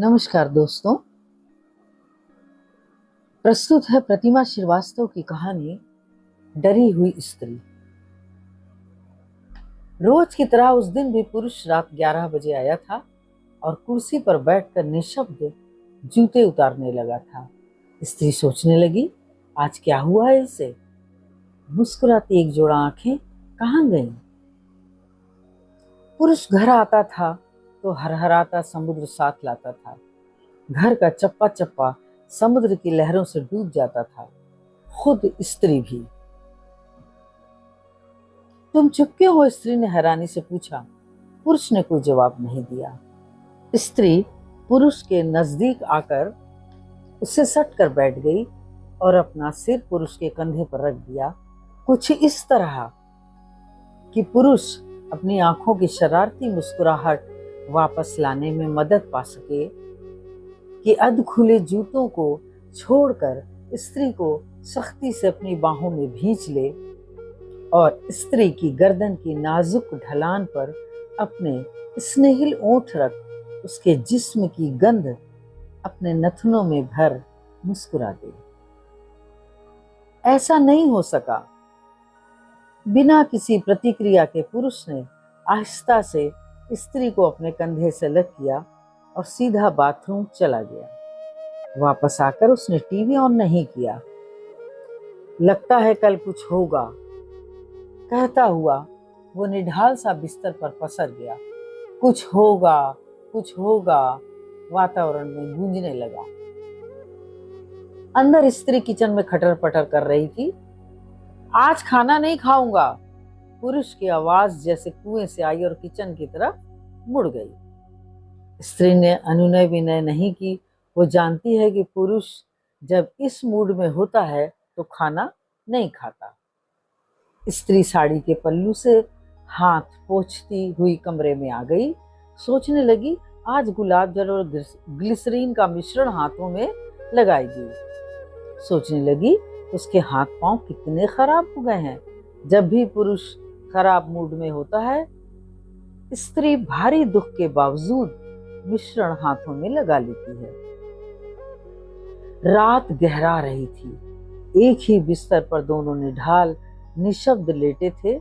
नमस्कार दोस्तों। प्रस्तुत है प्रतिमा श्रीवास्तव की कहानी डरी हुई स्त्री। रोज की तरह उस दिन भी पुरुष रात 11 बजे आया था और कुर्सी पर बैठकर निशब्द जूते उतारने लगा था। स्त्री सोचने लगी, आज क्या हुआ है इसे? मुस्कुराती एक जोड़ा आंखें कहाँ गईं? पुरुष घर आता था तो हरहराता समुद्र साथ लाता था। घर का चप्पा चप्पा समुद्र की लहरों से डूब जाता था। खुद स्त्री भी। तुम चुप क्यों हो? स्त्री ने हैरानी से पूछा। पुरुष ने कोई जवाब नहीं दिया। स्त्री पुरुष के नजदीक आकर उससे सट कर बैठ गई और अपना सिर पुरुष के कंधे पर रख दिया, कुछ इस तरह कि पुरुष अपनी आंखों की शरारती मुस्कुराहट वापस लाने में मदद पा सके कि अधखुले जूतों को छोड़कर स्त्री को सख्ती से अपनी बाहों में भींच ले और स्त्री की गर्दन की नाजुक ढलान पर अपने स्नेहिल ओंठ रख उसके जिस्म की गंध अपने नथनों में भर मुस्कुरा दे। ऐसा नहीं हो सका। बिना किसी प्रतिक्रिया के पुरुष ने आहिस्ता से स्त्री को अपने कंधे से अलग किया और सीधा बाथरूम चला गया। वापस आकर उसने टीवी ऑन नहीं किया। लगता है कल कुछ होगा, कहता हुआ वो निढाल सा बिस्तर पर पसर गया। कुछ होगा, कुछ होगा वातावरण में गूंजने लगा। अंदर स्त्री किचन में खटर पटर कर रही थी। आज खाना नहीं खाऊंगा। पुरुष की आवाज जैसे कुएं से आई और किचन की तरफ मुड़ गई। स्त्री ने अनुनय विनय नहीं की। वो जानती है कि पुरुष जब इस मूड में होता है तो खाना नहीं खाता। स्त्री साड़ी के पल्लू से हाथ पोंछती हुई कमरे में आ गई। सोचने लगी, आज गुलाब जल और ग्लिसरीन का मिश्रण हाथों में लगाएगी। सोचने लगी, उसके हाथ पांव कितने खराब हो गए हैं। जब भी पुरुष खराब मूड में होता है, स्त्री भारी दुख के बावजूद मिश्रण हाथों में लगा लेती है। रात गहरा रही थी। एक ही बिस्तर पर दोनों निढाल निशब्द लेटे थे,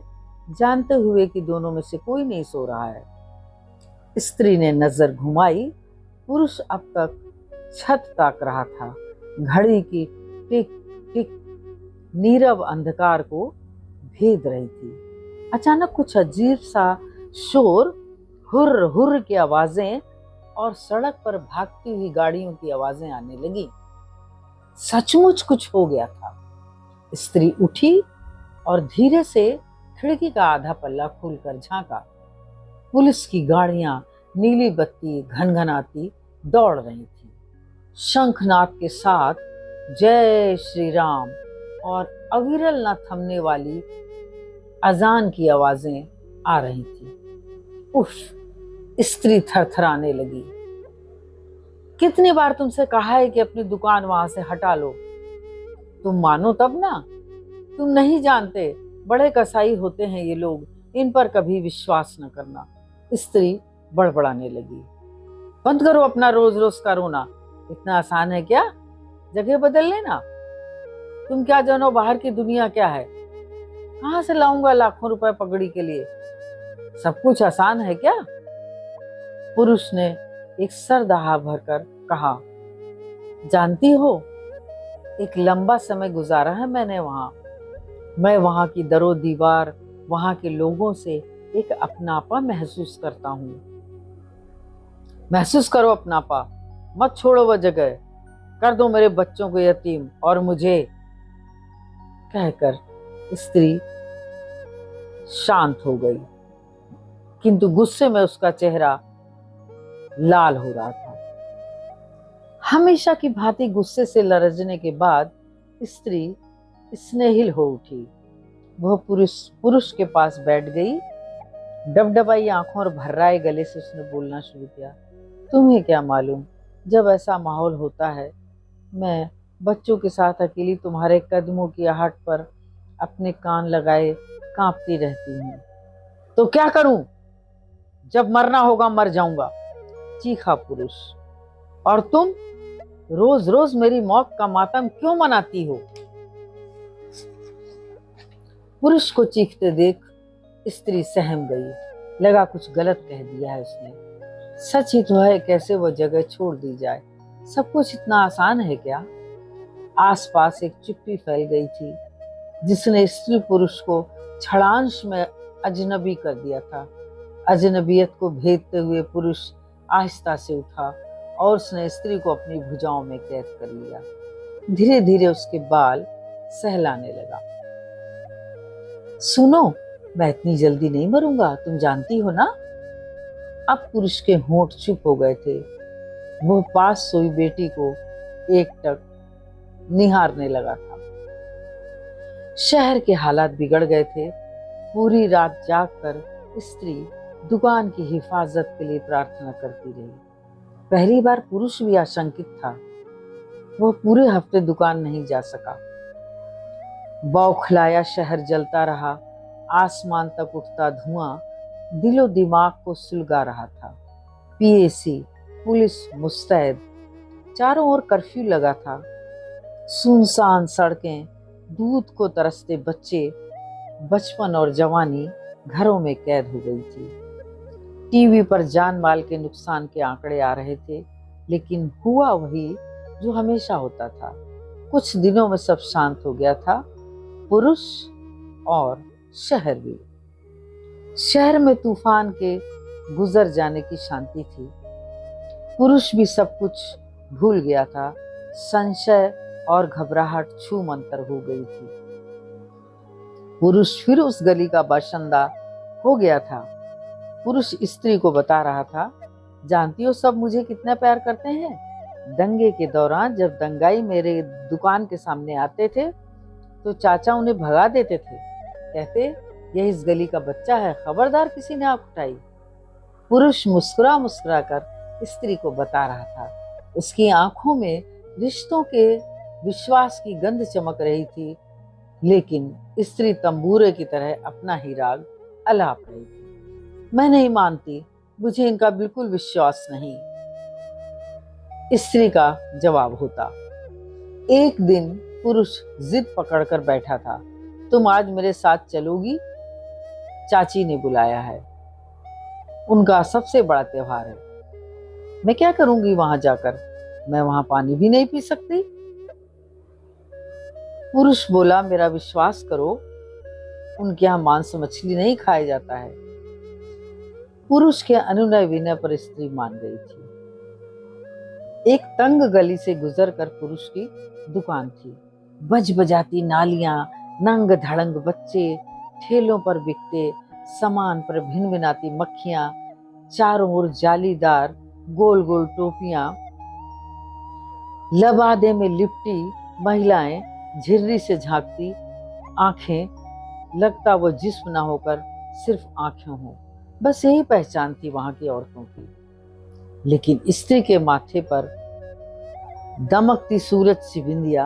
जानते हुए कि दोनों में से कोई नहीं सो रहा है। स्त्री ने नजर घुमाई। पुरुष अब तक छत ताक रहा था। घड़ी की टिक टिक नीरव अंधकार को भेद रही थी। अचानक कुछ अजीब सा शोर, हुर्र हुर्र की आवाजें और सड़क पर भागती हुई गाड़ियों की आवाजें आने लगी। सचमुच कुछ हो गया था। स्त्री उठी और धीरे से खिड़की का आधा पल्ला खोलकर झांका। पुलिस की गाड़ियां नीली बत्ती घनघनाती दौड़ रही थी। शंखनाद के साथ जय श्री राम और अविरल न थमने वाली अजान की आवाजें आ रही थी। उफ! स्त्री थरथराने लगी। कितनी बार तुमसे कहा है कि अपनी दुकान वहां से हटा लो। तुम मानो तब ना। तुम नहीं जानते, बड़े कसाई होते हैं ये लोग, इन पर कभी विश्वास न करना। स्त्री बड़बड़ाने लगी। बंद करो अपना रोज रोज का रोना। इतना आसान है क्या जगह बदल लेना? तुम क्या जानो बाहर की दुनिया क्या है? कहां से लाऊंगा लाखों रुपए पगड़ी के लिए? सब कुछ आसान है क्या? पुरुष ने एक सरदहा भरकर कहा, जानती हो, एक लंबा समय गुजारा है मैंने वहां। मैं वहां की दरो दीवार, वहां के लोगों से एक अपनापा महसूस करता हूं। महसूस करो अपनापा, मत छोड़ो वह जगह। कर दो मेरे बच्चों को यतीम और मुझे। कहकर स्त्री शांत हो गई, किंतु गुस्से में उसका चेहरा लाल हो रहा था। हमेशा की भांति गुस्से से लरजने के बाद स्त्री स्नेहिल हो उठी। वह पुरुष के पास बैठ गई। डबडबाई आंखों और भर्राए गले से उसने बोलना शुरू किया। तुम्हें क्या मालूम, जब ऐसा माहौल होता है, मैं बच्चों के साथ अकेली तुम्हारे कदमों की आहट पर अपने कान लगाए कांपती रहती हूँ। तो क्या करूं? जब मरना होगा मर जाऊंगा, चीखा पुरुष। और तुम रोज रोज मेरी मौत का मातम क्यों मनाती हो? पुरुष को चीखते देख स्त्री सहम गई। लगा कुछ गलत कह दिया है उसने। सच ही तो है, कैसे वो जगह छोड़ दी जाए? सब कुछ इतना आसान है क्या? आसपास एक चुप्पी फैल गई थी जिसने स्त्री पुरुष को क्षणांश में अजनबी कर दिया था। अजनबियत को भेदते हुए पुरुष आहिस्ता से उठा और उसने स्त्री को अपनी भुजाओं में कैद कर लिया। धीरे धीरे उसके बाल सहलाने लगा। सुनो, मैं इतनी जल्दी नहीं मरूंगा, तुम जानती हो ना। अब पुरुष के होंठ चुप हो गए थे। वो पास सोई बेटी को एकटक निहारने लगा था। शहर के हालात बिगड़ गए थे। पूरी रात जागकर स्त्री दुकान की हिफाजत के लिए प्रार्थना करती रही। पहली बार पुरुष भी आशंकित था। वह पूरे हफ्ते दुकान नहीं जा सका। बौखलाया शहर जलता रहा। आसमान तक उठता धुआं दिलो दिमाग को सुलगा रहा था। पीएसी, पुलिस मुस्तैद, चारों ओर कर्फ्यू लगा था। सुनसान सड़कें, दूध को तरसते बच्चे, बचपन और जवानी घरों में कैद हो गई थी। टीवी पर जान माल के नुकसान के आंकड़े आ रहे थे, लेकिन हुआ वही जो हमेशा होता था। कुछ दिनों में सब शांत हो गया था, पुरुष और शहर भी। शहर में तूफान के गुजर जाने की शांति थी। पुरुष भी सब कुछ भूल गया था। संशय और घबराहट छू मंतर हो गई थी। पुरुष फिर उस गली का बाशिंदा हो गया था। पुरुष स्त्री को बता रहा था, जानती हो सब मुझे कितना प्यार करते हैं। दंगे के दौरान जब दंगाई मेरे दुकान के सामने आते थे तो चाचा उन्हें भगा देते थे। कहते, यह इस गली का बच्चा है, खबरदार किसी ने आंख उठाई। पुरुष मुस्कुरा मुस्कुरा कर स्त्री को बता रहा था। उसकी आंखों में रिश्तों के विश्वास की गंध चमक रही थी, लेकिन स्त्री तंबूरे की तरह अपना ही राग अलाप रही थी। मैं नहीं मानती, मुझे इनका बिल्कुल विश्वास नहीं, स्त्री का जवाब होता। एक दिन पुरुष जिद पकड़कर बैठा था। तुम आज मेरे साथ चलोगी? चाची ने बुलाया है, उनका सबसे बड़ा त्योहार है। मैं क्या करूंगी वहां जाकर? मैं वहां पानी भी नहीं पी सकती। पुरुष बोला, मेरा विश्वास करो, उनके यहाँ मांस मछली नहीं खाया जाता है। पुरुष के अनुनय विनय पर स्त्री मान गई थी। एक तंग गली से गुजरकर पुरुष की दुकान थी। बज बजाती नालियां, नंग धड़ंग बच्चे, ठेलों पर बिकते सामान पर भिनभिनाती मक्खियां, चारों ओर जालीदार गोल गोल टोपियां, लबादे में लिपटी महिलाएं झिर्री से झांकती आंखें, लगता वो जिस्म ना होकर सिर्फ आंखें हों। बस यही पहचान थी वहां की औरतों की। लेकिन स्त्री के माथे पर दमकती सूरज सी बिंदिया,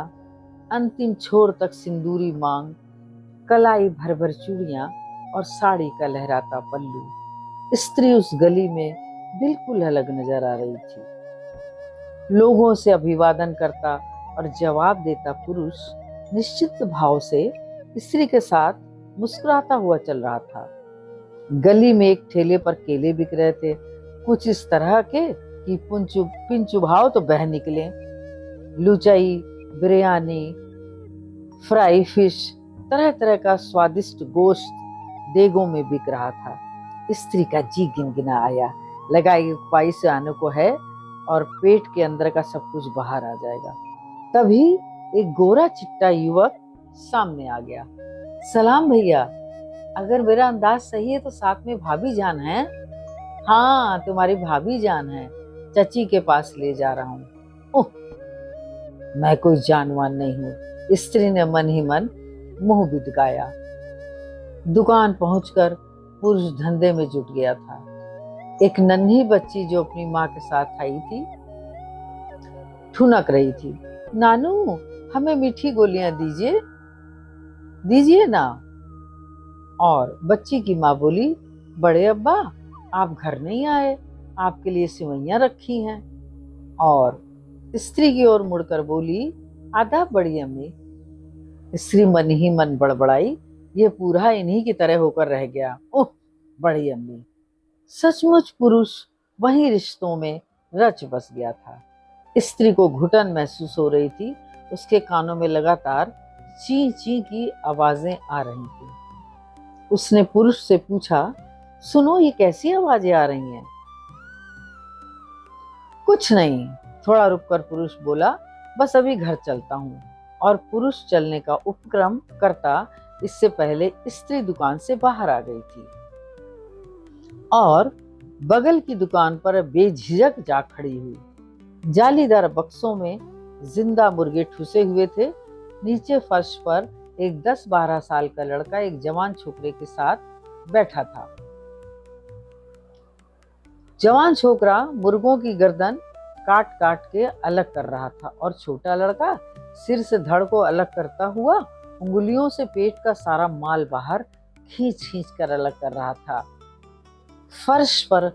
अंतिम छोर तक सिंदूरी मांग, कलाई भर भर चूड़ियां और साड़ी का लहराता पल्लू। स्त्री उस गली में बिल्कुल अलग नजर आ रही थी। लोगों से अभिवादन करता और जवाब देता पुरुष निश्चित भाव से स्त्री के साथ मुस्कुराता हुआ चल रहा था। गली में एक ठेले पर केले बिक रहे थे, कुछ इस तरह के कि पिंचु भाव तो बह निकले। लुचाई, बिरयानी, फ्राई फिश, तरह तरह का स्वादिष्ट गोश्त देगों में बिक रहा था। स्त्री का जी गिनगिना आया। लगा एक पाई से आने को है और पेट के अंदर का सब कुछ बाहर आ जाएगा। तभी एक गोरा चिट्टा युवक सामने आ गया। सलाम भैया, अगर मेरा अंदाज सही है तो साथ में भाभी जान है। हाँ, तुम्हारी भाभी जान है, चची के पास ले जा रहा हूँ। ओह, मैं कोई जानवान नहीं हूँ, स्त्री ने मन ही मन मुंह बिदकाया। दुकान पहुंचकर पुरुष धंधे में जुट गया था। एक नन्ही बच्ची जो अपनी माँ के साथ आई थी, ठुनक रही थी, नानू हमें मीठी गोलियां दीजिए, दीजिए ना। और बच्ची की माँ बोली, बड़े अब्बा आप घर नहीं आए, आपके लिए सिवैयां रखी हैं। और स्त्री की ओर मुड़कर बोली, आदाब बड़ी अम्मी। स्त्री मन ही मन बड़बड़ाई, ये पूरा इन्हीं की तरह होकर रह गया। ओह बड़ी अम्मी। सचमुच पुरुष वही रिश्तों में रच बस गया था। स्त्री को घुटन महसूस हो रही थी। उसके कानों में लगातार ची ची की आवाजें आ रही थी। उसने पुरुष से पूछा, सुनो ये कैसी आवाजें आ रही हैं? कुछ नहीं, थोड़ा रुककर पुरुष बोला, बस अभी घर चलता हूँ। और पुरुष चलने का उपक्रम करता इससे पहले स्त्री दुकान से बाहर आ गई थी और बगल की दुकान पर बेझिझक जा खड़ी हुई। जालीदार बक्सों में जिंदा मुर्गे ठुसे हुए थे। नीचे फर्श पर एक 10-12 साल का लड़का एक जवान छोकरे के साथ बैठा था। जवान छोकरा मुर्गों की गर्दन काट काट के अलग कर रहा था और छोटा लड़का सिर से धड़ को अलग करता हुआ उंगलियों से पेट का सारा माल बाहर खींच खींच कर अलग कर रहा था। फर्श पर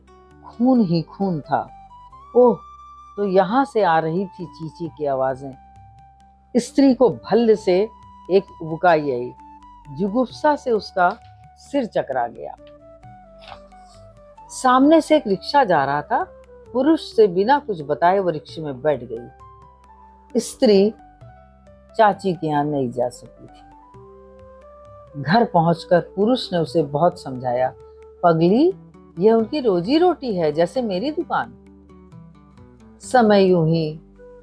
खून ही खून था। ओह, तो यहाँ से आ रही थी चींची की आवाजें। स्त्री को भल्ल से एक उबकाई आई। जुगुप्सा से उसका सिर चकरा गया। सामने से एक रिक्शा जा रहा था। पुरुष से बिना कुछ बताए वो रिक्शे में बैठ गई। स्त्री चाची के यहाँ नहीं जा सकी थी। घर पहुंचकर पुरुष ने उसे बहुत समझाया, पगली, यह उनकी रोजी रोटी है, जैसे मेरी दुकान। समय यूं ही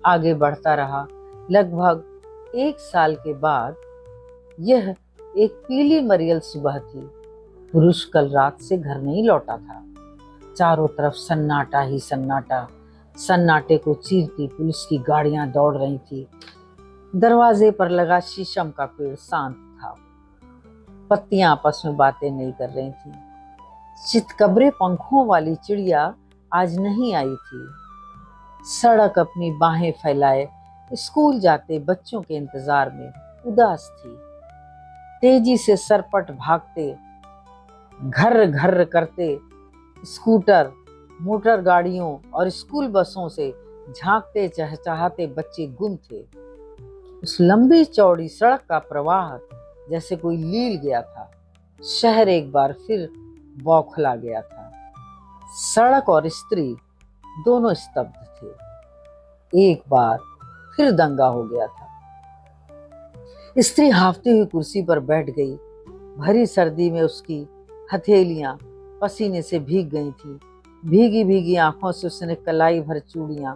आगे बढ़ता रहा। लगभग 1 साल के बाद यह एक पीली मरियल सुबह थी। पुरुष कल रात से घर नहीं लौटा था। चारों तरफ सन्नाटा ही सन्नाटा। सन्नाटे को चीरती पुलिस की गाड़ियां दौड़ रही थी। दरवाजे पर लगा शीशम का पेड़ शांत था। पत्तियां आपस में बातें नहीं कर रही थी। चितकबरे पंखों वाली चिड़िया आज नहीं आई थी। सड़क अपनी बाहें फैलाए स्कूल जाते बच्चों के इंतजार में उदास थी। तेजी से सरपट भागते, घर घर करते स्कूटर, मोटर गाड़ियों और स्कूल बसों से झांकते चहचहाते बच्चे गुम थे। उस लंबी चौड़ी सड़क का प्रवाह जैसे कोई लील गया था। शहर एक बार फिर बौखला गया था। सड़क और स्त्री दोनों स्तब्ध थे। एक बार फिर दंगा हो गया था। स्त्री हाफती हुई कुर्सी पर बैठ गई। भरी सर्दी में उसकी हथेलियां पसीने से भीग गई थी। भीगी भीगी आंखों से उसने कलाई भर चूड़ियां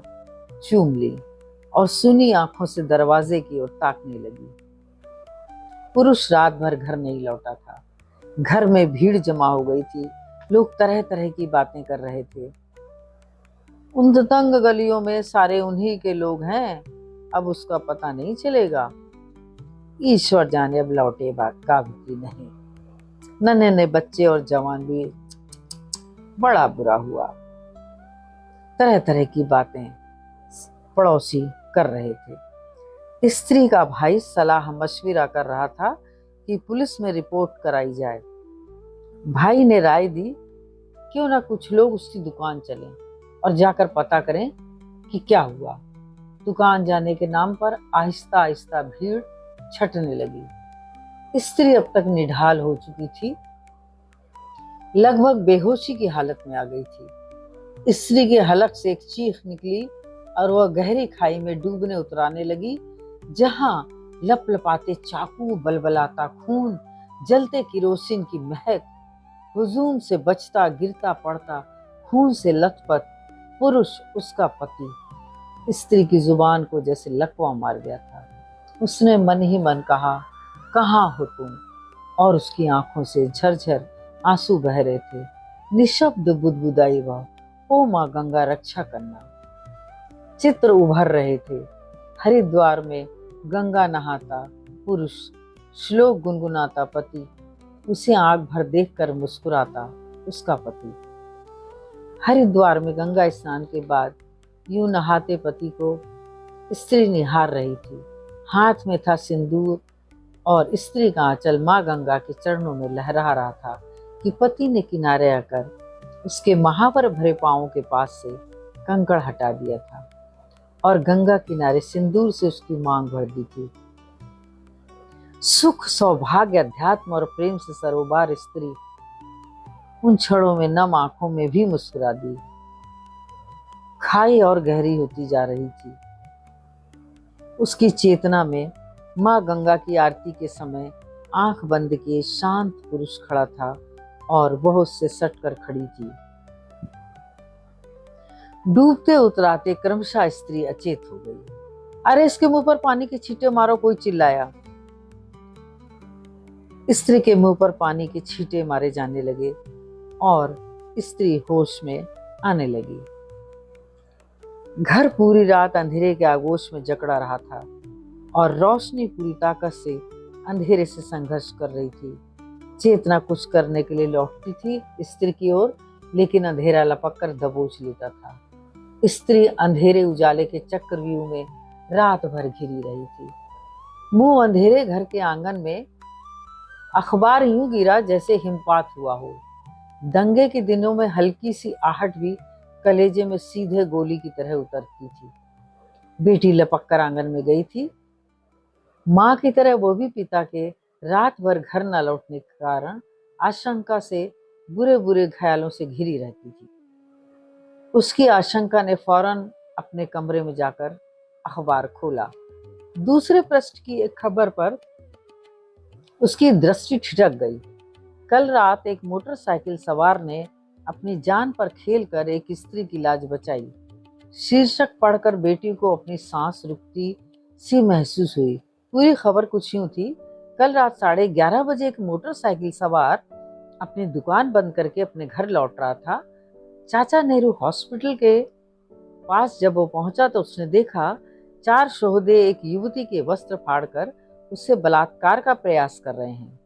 चूम ली और सुनी आंखों से दरवाजे की ओर ताकने लगी। पुरुष रात भर घर नहीं लौटा था। घर में भीड़ जमा हो गई थी। लोग तरह तरह की बातें कर रहे थे। उन तंग गलियों में सारे उन्हीं के लोग हैं, अब उसका पता नहीं चलेगा। ईश्वर जाने अब लौटे का भी नहीं। नन्हे नन्हे बच्चे और जवान भी। बड़ा बुरा हुआ। तरह तरह की बातें पड़ोसी कर रहे थे। स्त्री का भाई सलाह मशविरा कर रहा था कि पुलिस में रिपोर्ट कराई जाए। भाई ने राय दी, क्यों ना कुछ लोग उसकी दुकान चलें और जाकर पता करें कि क्या हुआ। दुकान जाने के नाम पर आहिस्ता आहिस्ता भीड़ छटने लगी। स्त्री अब तक निढाल हो चुकी थी, लगभग बेहोशी की हालत में आ गई थी। स्त्री के हलक से एक चीख निकली और वह गहरी खाई में डूबने उतराने लगी, जहां लपलपाते चाकू, बलबलाता खून, जलते किरोसिन की महक, हुजूम से बचता गिरता पड़ता खून से लथपथ पुरुष, उसका पति, स्त्री की जुबान को जैसे लकवा मार गया था। उसने मन ही मन कहा, कहाँ हो तुम? और उसकी आंखों से झरझर आंसू बह रहे थे। निशब्द बुदबुदाई वह, ओ माँ गंगा रक्षा करना। चित्र उभर रहे थे। हरिद्वार में गंगा नहाता पुरुष, श्लोक गुनगुनाता पति, उसे आंख भर देखकर मुस्कुराता उसका पति। हरिद्वार में गंगा स्नान के बाद यूं नहाते पति को स्त्री निहार रही थी। हाथ में था सिंदूर और स्त्री का आंचल माँ गंगा के चरणों में लहरा रहा था कि पति ने किनारे आकर उसके महावर भरे पांवों के पास से कंकड़ हटा दिया था। और गंगा किनारे सिंदूर से उसकी मांग भर दी थी। सुख, सौभाग्य, अध्यात्म और प्रेम से सरोबार स्त्री उन क्षणों में नम आंखों में भी मुस्कुरा दी। खाई और गहरी होती जा रही थी। उसकी चेतना में माँ गंगा की आरती के समय आंख बंद किए शांत पुरुष खड़ा था और वह उससे सटकर खड़ी थी। डूबते उतराते क्रमशः स्त्री अचेत हो गई। अरे इसके मुंह पर पानी के छींटे मारो, कोई चिल्लाया। स्त्री के मुंह पर पानी के छींटे मारे जाने लगे और स्त्री होश में आने लगी। घर पूरी रात अंधेरे के आगोश में जकड़ा रहा था और रोशनी पूरी ताकत से अंधेरे से संघर्ष कर रही थी। चेतना कुछ करने के लिए लौटती थी स्त्री की ओर, लेकिन अंधेरा लपक कर दबोच लेता था। स्त्री अंधेरे उजाले के चक्रव्यूह में रात भर घिरी रही थी। मुंह अंधेरे घर के आंगन में अखबार यूं गिरा जैसे हिमपात हुआ हो। दंगे के दिनों में हल्की सी आहट भी कलेजे में सीधे गोली की तरह उतरती थी। बेटी लपक कर आंगन में गई थी। माँ की तरह वो भी पिता के रात भर घर न लौटने के कारण आशंका से बुरे बुरे ख्यालों से घिरी रहती थी। उसकी आशंका ने फौरन अपने कमरे में जाकर अखबार खोला। दूसरे पृष्ठ की एक खबर पर उसकी दृष्टि ठिठक गई। कल रात एक मोटरसाइकिल सवार ने अपनी जान पर खेलकर एक स्त्री की लाज बचाई। शीर्षक पढ़कर बेटी को अपनी सांस रुकती सी महसूस हुई। पूरी खबर कुछ यूं थी। कल रात 11:30 बजे एक मोटरसाइकिल सवार अपनी दुकान बंद करके अपने घर लौट रहा था। चाचा नेहरू हॉस्पिटल के पास जब वो पहुंचा तो उसने देखा 4 शोहदे एक युवती के वस्त्र फाड़कर उससे बलात्कार का प्रयास कर रहे हैं।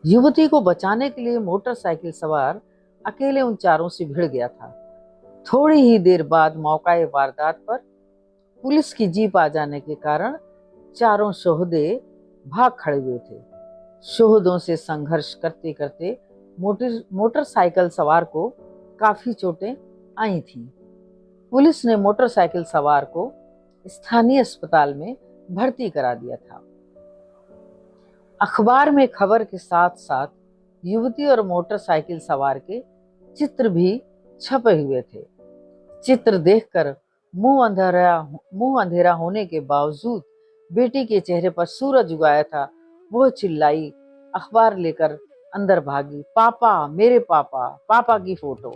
युवती को बचाने के लिए मोटरसाइकिल सवार अकेले उन चारों से भिड़ गया था। थोड़ी ही देर बाद मौका वारदात पर पुलिस की जीप आ जाने के कारण चारों शोहदे भाग खड़े हुए थे। शोहदों से संघर्ष करते करते मोटरसाइकिल सवार को काफी चोटें आई थीं। पुलिस ने मोटरसाइकिल सवार को स्थानीय अस्पताल में भर्ती करा दिया था। अखबार में खबर के साथ साथ युवती और मोटरसाइकिल सवार के चित्र भी छपे हुए थे। चित्र देखकर मुंह अंधेरा होने के बावजूद बेटी के चेहरे पर सूरज उगाया था। वो चिल्लाई, अखबार लेकर अंदर भागी, पापा, मेरे पापा, पापा की फोटो।